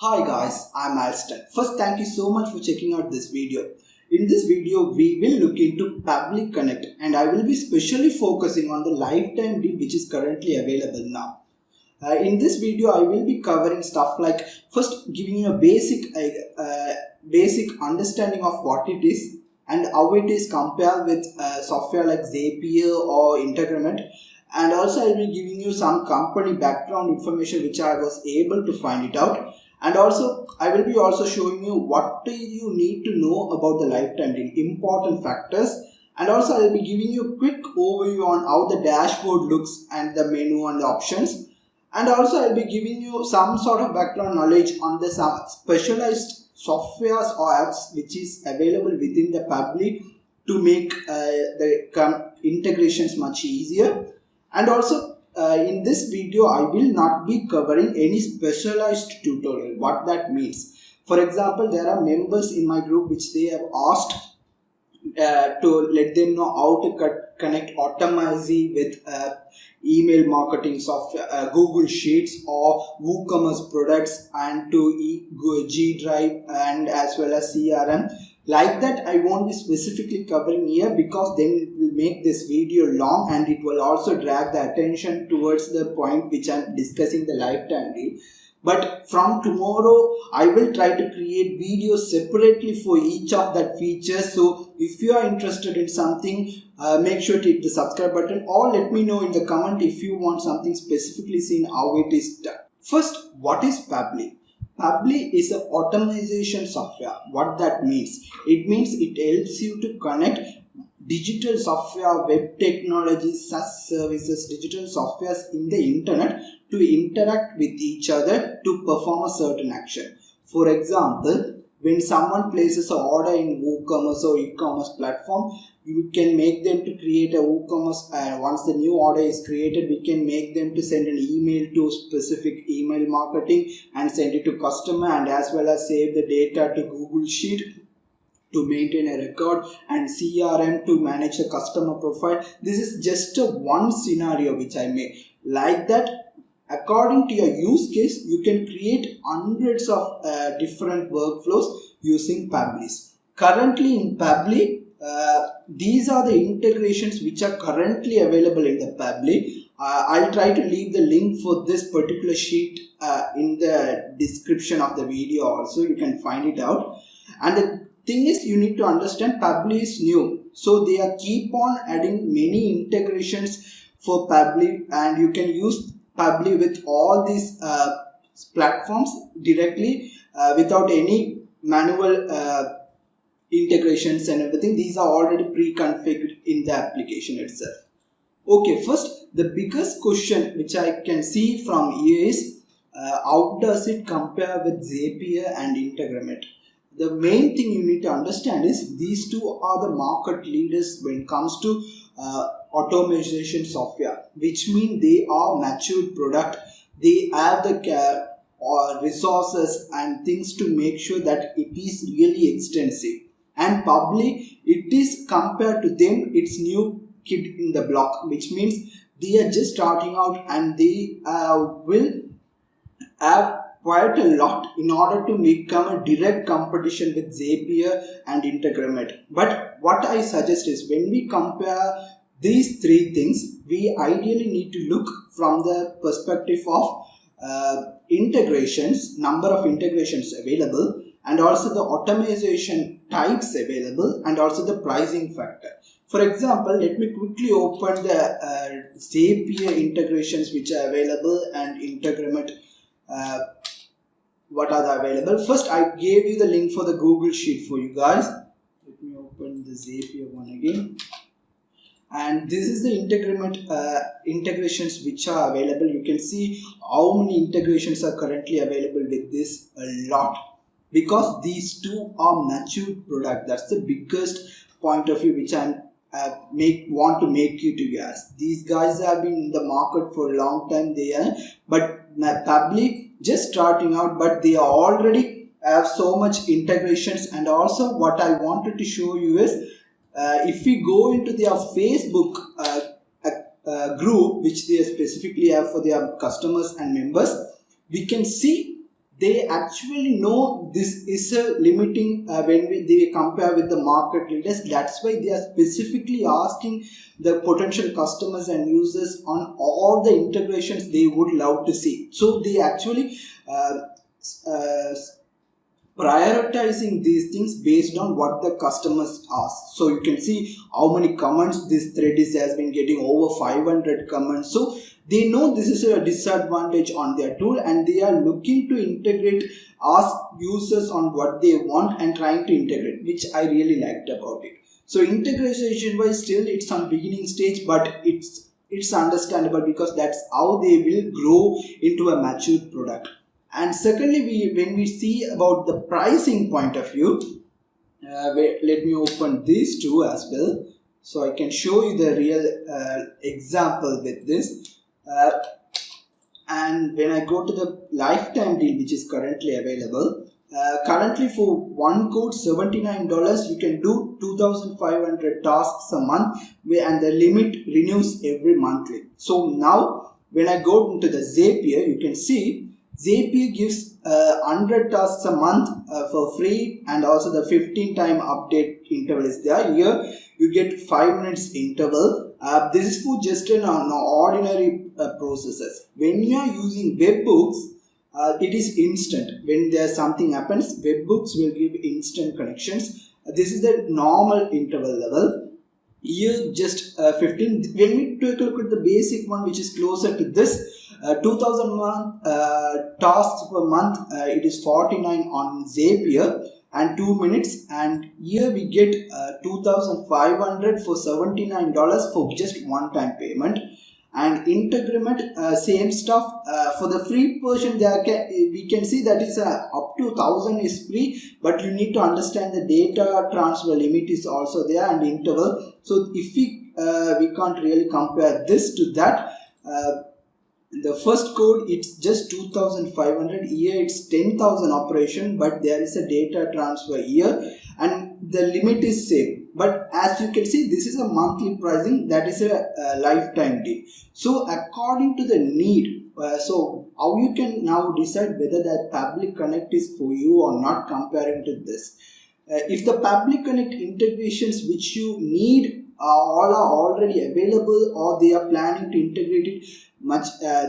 Hi guys, I'm Alston. First, thank you so much for checking out this video. In this video, we will look into Public Connect and I will be specially focusing on the lifetime deal which is currently available now. In this video, I will be covering stuff like first giving you a basic understanding of what it is and how it is compared with software like Zapier or Integromat, and also I will be giving you some company background information which I was able to find it out, and also I will be also showing you what do you need to know about the lifetime deal, important factors, and also I will be giving you a quick overview on how the dashboard looks and the menu and the options, and also I'll be giving you some sort of background knowledge on the some specialized softwares or apps which is available within the Public to make the integrations much easier. And also in this video I will not be covering any specialized tutorial. What that means, for example, there are members in my group which they have asked to let them know how to connect Automazy with email marketing software, Google Sheets or WooCommerce products, and to G Drive and as well as CRM. Like that, I won't be specifically covering here because then it will make this video long and it will also drag the attention towards the point which I'm discussing, the lifetime deal. But from tomorrow, I will try to create videos separately for each of that features. So if you are interested in something, make sure to hit the subscribe button or let me know in the comment if you want something specifically seen how it is done. First, what is Public? Public is an automation software. What that means? It means it helps you to connect digital software, web technologies, SaaS services, digital softwares in the internet to interact with each other to perform a certain action. For example, when someone places an order in WooCommerce or e-commerce platform, you can make them to create a WooCommerce, and once the new order is created, we can make them to send an email to specific email marketing and send it to customer, and as well as save the data to Google Sheet to maintain a record, and CRM to manage the customer profile. This is just a one scenario which I made. Like that, according to your use case, you can create hundreds of different workflows using Public. Currently in Public, these are the integrations which are currently available in the Public. I'll try to leave the link for this particular sheet in the description of the video also. You can find it out. And the thing is, you need to understand Public is new. So they are keep on adding many integrations for Public, and you can use Public with all these platforms directly without any manual integrations and everything. These are already pre-configured in the application itself. Okay, first the biggest question which I can see from here is how does it compare with Zapier and Integromat? The main thing you need to understand is these two are the market leaders when it comes to automation software, which means they are matured product. They have the resources and things to make sure that it is really extensive. And Public, it is compared to them, it's new kid in the block, which means they are just starting out and they will have quite a lot in order to become a direct competition with Zapier and Integromat. But what I suggest is when we compare these three things, we ideally need to look from the perspective of integrations, number of integrations available, and also the automation types available, and also the pricing factor. For example, let me quickly open the Zapier integrations which are available and Integromat what are the available. First, I gave you the link for the Google Sheet for you guys. Let me open the Zapier one again. And this is the Integromat integrations which are available. You can see how many integrations are currently available with this, a lot, because these two are matured product. That's the biggest point of view which I'm want to make you to guys. These guys have been in the market for a long time there, but Public just starting out, but they already have so much integrations. And also what I wanted to show you is if we go into their Facebook group which they specifically have for their customers and members, we can see they actually know this is a limiting when they compare with the market leaders. That's why they are specifically asking the potential customers and users on all the integrations they would love to see. So they actually uh, uh, prioritizing these things based on what the customers ask. So you can see how many comments this thread has been getting, over 500 comments. So they know this is a disadvantage on their tool, and they are looking to integrate, ask users on what they want and trying to integrate, which I really liked about it. So integration wise, still it's on beginning stage, but it's understandable because that's how they will grow into a mature product. And secondly, when we see about the pricing point of view, let me open these two as well, so I can show you the real example with this. And when I go to the lifetime deal, which is currently available, currently for one code $79, you can do 2,500 tasks a month, and the limit renews every monthly. So now when I go into the Zapier, you can see Zapier gives 100 tasks a month for free, and also the 15-time update interval is there. Here you get 5 minutes interval. This is for just an ordinary processes. When you are using webhooks, it is instant. When there something happens, webhooks will give instant connections. This is the normal interval level. Here just 15. When we take a look at the basic one, which is closer to this, 2000 tasks per month, it is 49 on Zapier and 2 minutes, and here we get 2500 for $79 for just one time payment. And Integromat, same stuff. For the free version, we can see that is up to 1000 is free, but you need to understand the data transfer limit is also there and interval. So if we can't really compare this to that. The first code, it's just 2500. Here it's 10,000 operation, but there is a data transfer here, and the limit is same. But as you can see, this is a monthly pricing, that is a lifetime deal. So according to the need, so how you can now decide whether that Public Connect is for you or not, comparing to this. If the Public Connect integrations which you need all are already available, or they are planning to integrate it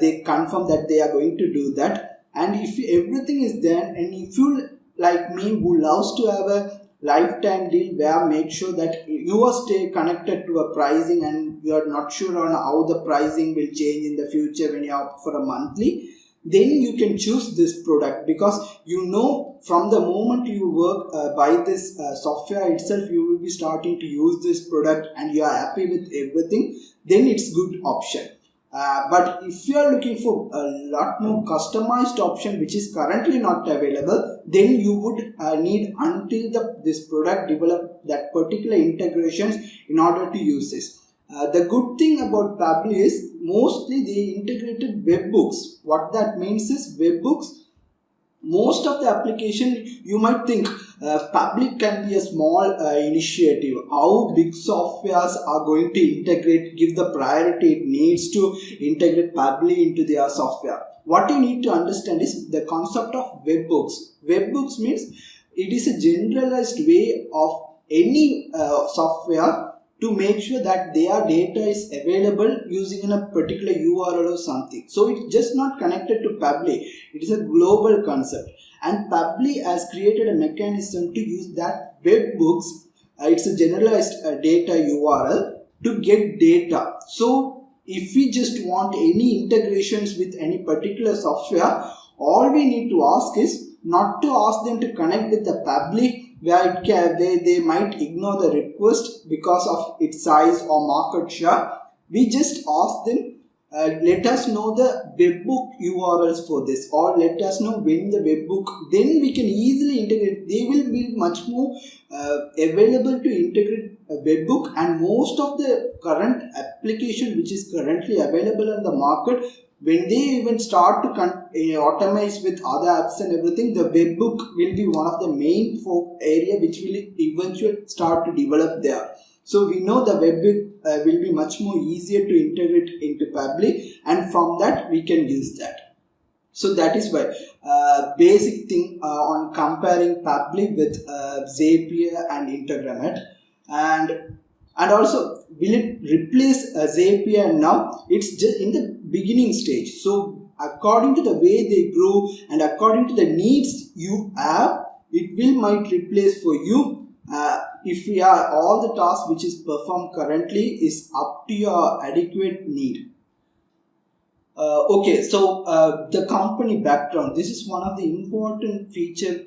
they confirm that they are going to do that. And if everything is done, and if you like me who loves to have a lifetime deal where make sure that you are stay connected to a pricing, and you are not sure on how the pricing will change in the future when you opt for a monthly, then you can choose this product, because you know from the moment you work by this software itself, you will be starting to use this product and you are happy with everything, then it's good option. But if you are looking for a lot more customized option which is currently not available, then you would need until this product develop that particular integrations in order to use this. The good thing about Pabbly is mostly they integrated webhooks. What that means is webhooks, most of the application you might think Public can be a small initiative. How big softwares are going to integrate, give the priority it needs to integrate Pabbly into their software. What you need to understand is the concept of webhooks. Webhooks means it is a generalized way of any software to make sure that their data is available using in a particular URL or something. So it's just not connected to Pabbly. It is a global concept. And Pabbly has created a mechanism to use that webhooks. It's a generalized data URL to get data. So if we just want any integrations with any particular software, all we need to ask is not to ask them to connect with the Pabbly, where they might ignore the request because of its size or market share. We just ask them, let us know the webhook URLs for this, or let us know when the webhook, then we can easily integrate. They will be much more available to integrate a webhook, and most of the current application which is currently available in the market, when they even start to automate with other apps and everything, the webhook will be one of the main area which will eventually start to develop there. So we know the webhook will be much more easier to integrate into Pabbly, and from that we can use that. So that is why basic thing on comparing Public with Zapier and Integromat. And also, will it replace Zapier now? It's just in the beginning stage. So according to the way they grow and according to the needs you have, it will might replace for you. If we are all the tasks which is performed currently is up to your adequate need. Okay, so the company background. This is one of the important feature,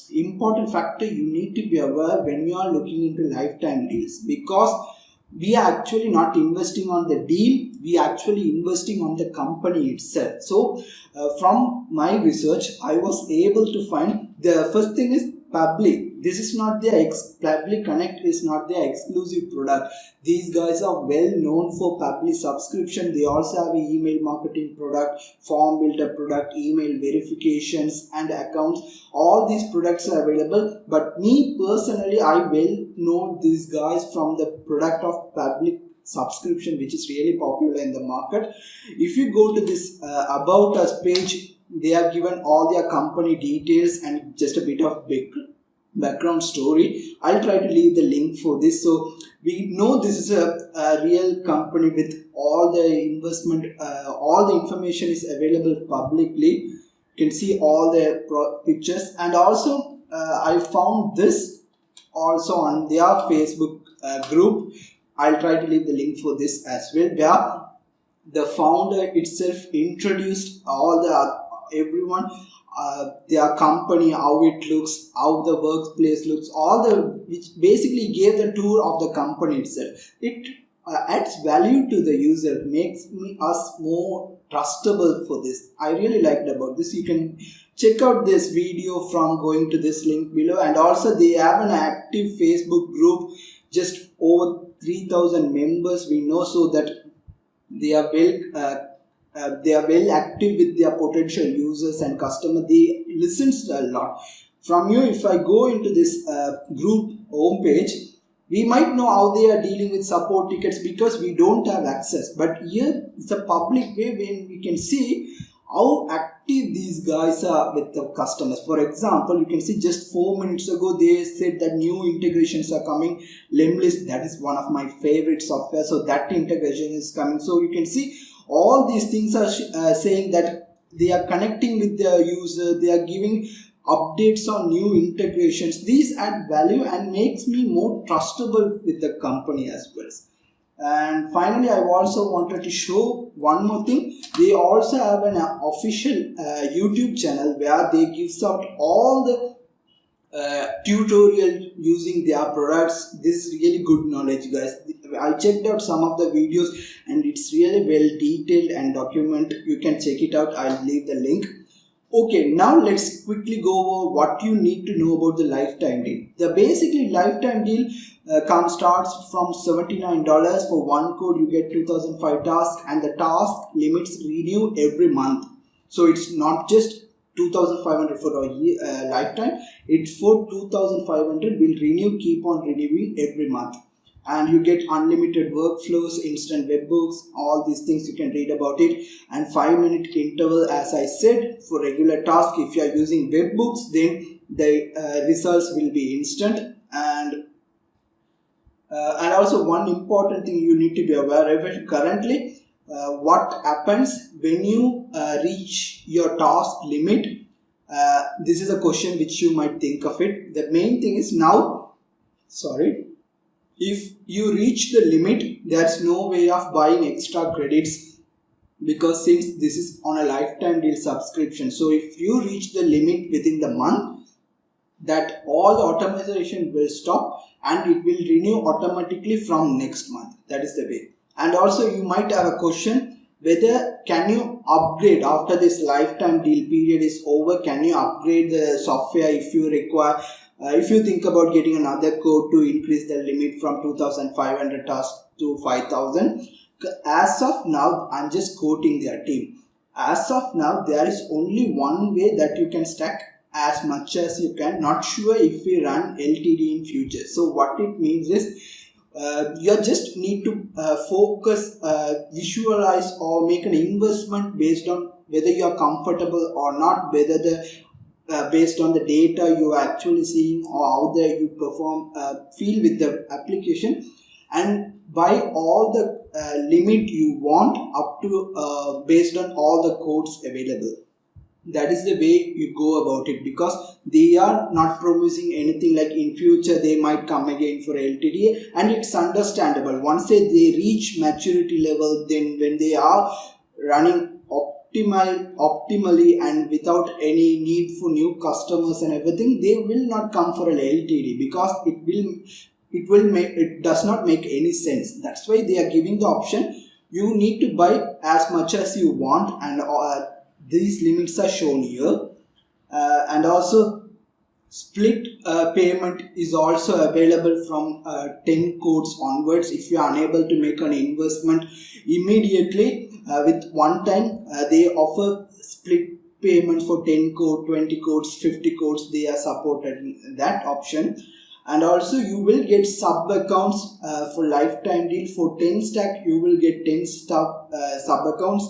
important factor you need to be aware when you are looking into lifetime deals, because we are actually not investing on the deal, we are actually investing on the company itself. So from my research, I was able to find the first thing is Public. This is not their Public Connect is not their exclusive product. These guys are well known for Public subscription. They also have an email marketing product, form builder product, email verifications and accounts. All these products are available. But me personally, I well know these guys from the product of Public subscription, which is really popular in the market. If you go to this About Us page, they have given all their company details and just a bit of background story. I'll try to leave the link for this. So we know this is a real company with all the investment, all the information is available publicly. You can see all the pictures, and also I found this also on their Facebook group. I'll try to leave the link for this as well, where the founder itself introduced all the everyone, their company, how it looks, how the workplace looks, all the, which basically gave the tour of the company itself. It adds value to the user, makes us more trustable for this. I really liked about this. You can check out this video from going to this link below, and also they have an active Facebook group, just over 3,000 members we know, so that they are well active with their potential users and customers. They listens a lot from you. If I go into this group homepage, we might know how they are dealing with support tickets because we don't have access. But here it's a public way when we can see how active these guys are with the customers. For example, you can see just 4 minutes ago they said that new integrations are coming. Lemlist, that is one of my favorite software, so that integration is coming. So you can see all these things are saying that they are connecting with their user, they are giving updates on new integrations. These add value and makes me more trustable with the company as well. And finally, I also wanted to show one more thing. They also have an official YouTube channel where they gives out all the tutorial using their products. This is really good knowledge, guys. I checked out some of the videos and it's really well detailed and documented. You can check it out. I'll leave the link. Okay, now let's quickly go over what you need to know about the lifetime deal. The basically lifetime deal starts from $79 for one code. You get 2005 tasks, and the task limits renew every month. So it's not just 2,500 for a year, lifetime. It's for 2,500 will renew, keep on renewing every month. And you get unlimited workflows, instant webhooks, all these things you can read about it. And 5-minute interval, as I said, for regular task. If you are using webhooks, then the results will be instant. And also one important thing you need to be aware of it currently, what happens when you reach your task limit. This is a question which you might think of it. The main thing is now, if you reach the limit, there's no way of buying extra credits, because since this is on a lifetime deal subscription. So if you reach the limit within the month, that all the automation will stop and it will renew automatically from next month. That is the way. And also you might have a question whether can you upgrade after this lifetime deal period is over. Can you upgrade the software if you require? If you think about getting another code to increase the limit from 2,500 tasks to 5,000, as of now, I'm just quoting their team. As of now, there is only one way that you can stack as much as you can. Not sure if we run LTD in future. So what it means is, You just need to focus, visualize or make an investment based on whether you are comfortable or not, whether the based on the data you are actually seeing or how the you perform feel with the application, and buy all the limit you want up to based on all the codes available. That is the way you go about it, because they are not promising anything like in future they might come again for LTD, and it's understandable. Once they reach maturity level, then when they are running optimally and without any need for new customers and everything, they will not come for an LTD, because it does not make any sense. That's why they are giving the option. You need to buy as much as you want, and these limits are shown here. And also split payment is also available from 10 codes onwards. If you are unable to make an investment immediately with one time, they offer split payments for 10 code, 20 codes, 50 codes. They are supported in that option. And also you will get sub accounts for lifetime deal. For 10 stack you will get 10 sub accounts.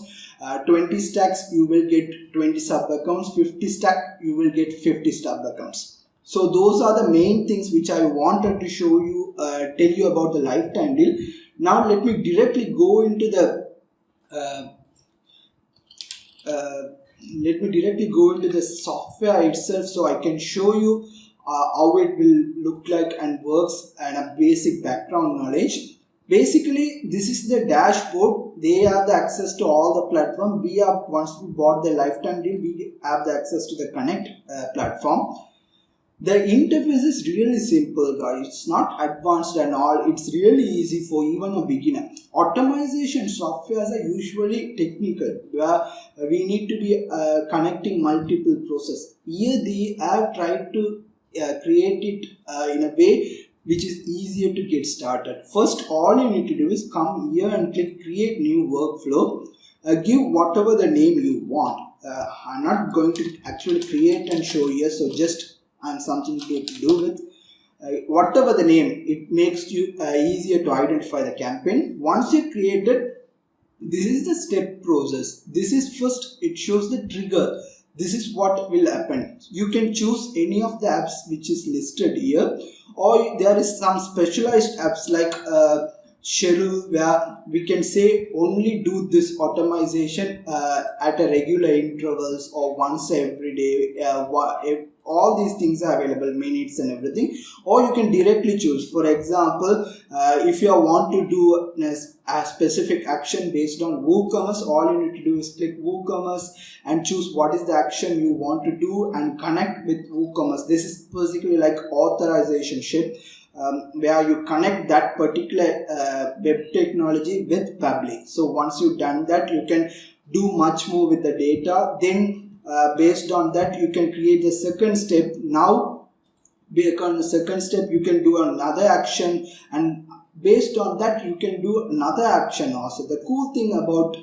20 stacks you will get 20 sub accounts. 50 stack you will get 50 sub accounts. So those are the main things which I wanted to show you, tell you about the lifetime deal. Now let me directly go into the software itself, so I can show you how it will look like and works, and a basic background knowledge. Basically, this is the dashboard. They have the access to all the platform. Once we bought the lifetime deal, we have the access to the Connect platform. The interface is really simple, guys. It's not advanced and all. It's really easy for even a beginner. Automation softwares are usually technical, where we need to be connecting multiple processes. Here they have tried to create it in a way which is easier to get started. First, all you need to do is come here and click create new workflow. Give whatever the name you want. I'm not going to actually create and show here, so just something to do with whatever the name. It makes you easier to identify the campaign. Once you created, this is the step process. This is first, it shows the trigger. This is what will happen. You can choose any of the apps which is listed here, or there is some specialized apps like schedule, where we can say only do this automation at a regular intervals or once every day. All these things are available, minutes and everything. Or you can directly choose. For example, if you want to do a specific action based on WooCommerce, all you need to do is click WooCommerce and choose what is the action you want to do and connect with WooCommerce. This is basically like authorization ship, where you connect that particular web technology with Pabbly. So once you've done that, you can do much more with the data. Then based on that, you can create the second step. Now based on the second step, you can do another action, and based on that you can do another action also. The cool thing about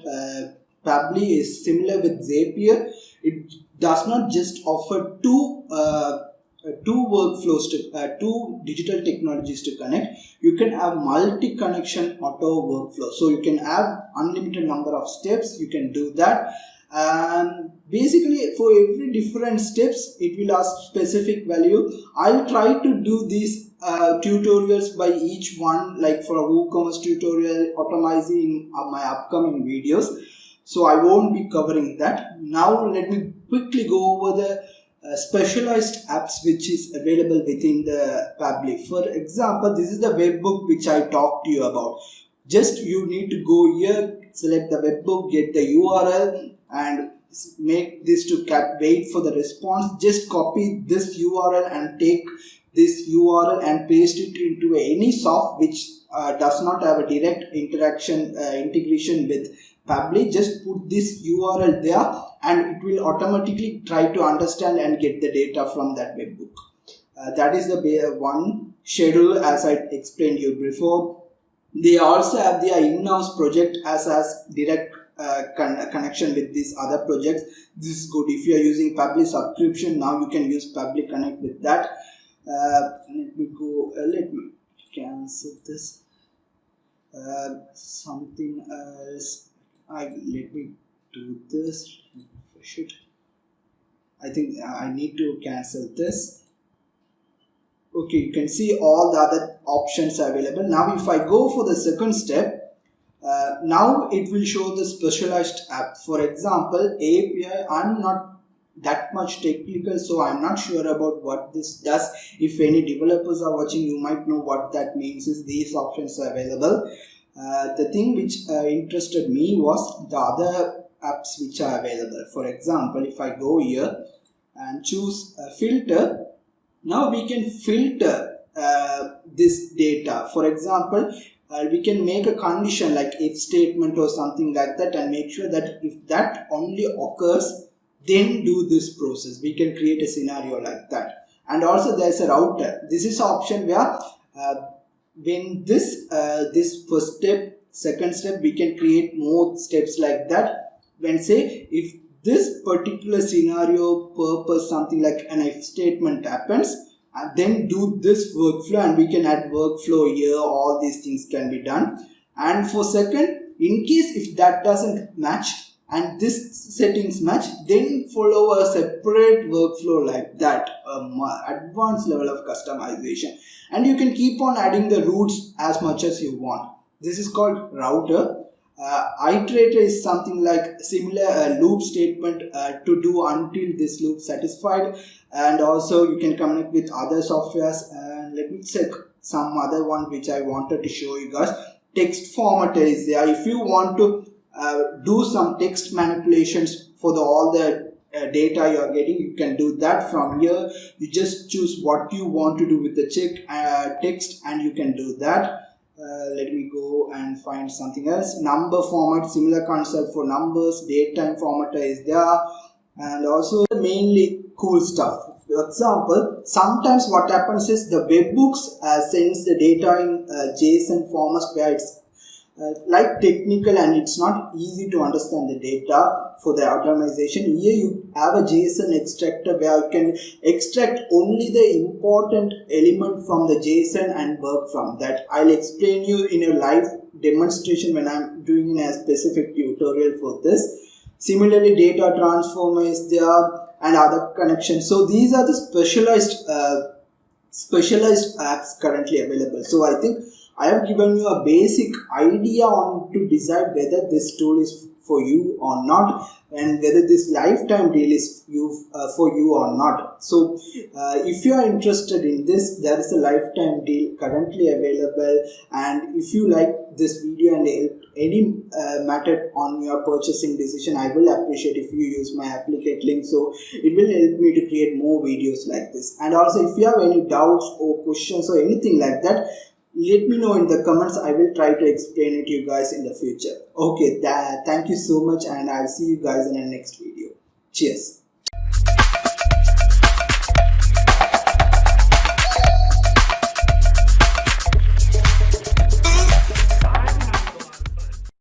Pabbly is similar with Zapier. It does not just offer two workflows to two digital technologies to connect. You can have multi-connection auto workflow, so you can have unlimited number of steps. You can do that, and basically for every different steps it will ask specific value. I'll try to do these tutorials by each one, like for a WooCommerce tutorial, automizing my upcoming videos, so I won't be covering that. Now let me quickly go over the specialized apps which is available within the Pabbly. For example, this is the webbook which I talked to you about. Just you need to go here, select the webbook, get the URL, and make this to wait for the response. Just copy this URL and take this URL and paste it into any soft which does not have a direct integration with Pabbly. Just put this URL there and it will automatically try to understand and get the data from that webbook. That is the one schedule, as I explained you before. They also have their in-house project as direct connection with these other projects. This is good. If you are using Pabbly subscription, now you can use Pabbly Connect with that. Let me cancel this. Something else. Let me do this. Refresh it. I think I need to cancel this. Okay, you can see all the other options available. Now if I go for the second step, now it will show the specialized app. For example, API, I'm not that much technical, so I'm not sure about what this does. If any developers are watching, you might know what that means. Is these options are available. The thing which interested me was the other apps which are available. For example, if I go here and choose a filter, now we can filter this data. For example, we can make a condition like if statement or something like that, and make sure that if that only occurs, then do this process. We can create a scenario like that. And also there's a router. This is an option where when this first step, second step, we can create more steps like that. When say if this particular scenario purpose, something like an if statement happens, and then do this workflow, and we can add workflow here. All these things can be done. And for second, in case if that doesn't match and this settings match, then follow a separate workflow like that, advanced level of customization, and you can keep on adding the routes as much as you want. This is called router. Iterator is something like similar loop statement to do until this loop satisfied. And also you can connect with other softwares. And let me check some other one which I wanted to show you guys. Text formatter is there. If you want to do some text manipulations for all the data you are getting, you can do that from here. You just choose what you want to do with the text, and you can do that. Let me go and find something else. Number format, similar concept for numbers. Datetime formatter is there. And also mainly cool stuff. For example, sometimes what happens is the webhooks sends the data in JSON format where it's like technical and it's not easy to understand the data for the automation. Here you have a JSON extractor where you can extract only the important element from the JSON and work from that. I'll explain you in a live demonstration when I'm doing a specific tutorial for this. Similarly, data transformer is there and other connections. So these are the specialized apps currently available. So I think I have given you a basic idea on to decide whether this tool is for you or not, and whether this lifetime deal is for you or not. So if you are interested in this, there is a lifetime deal currently available. And if you like this video and any matter on your purchasing decision, I will appreciate if you use my affiliate link, so it will help me to create more videos like this. And also if you have any doubts or questions or anything like that, let me know in the comments. I will try to explain it to you guys in the future. Okay, thank you so much, and I'll see you guys in the next video. Cheers.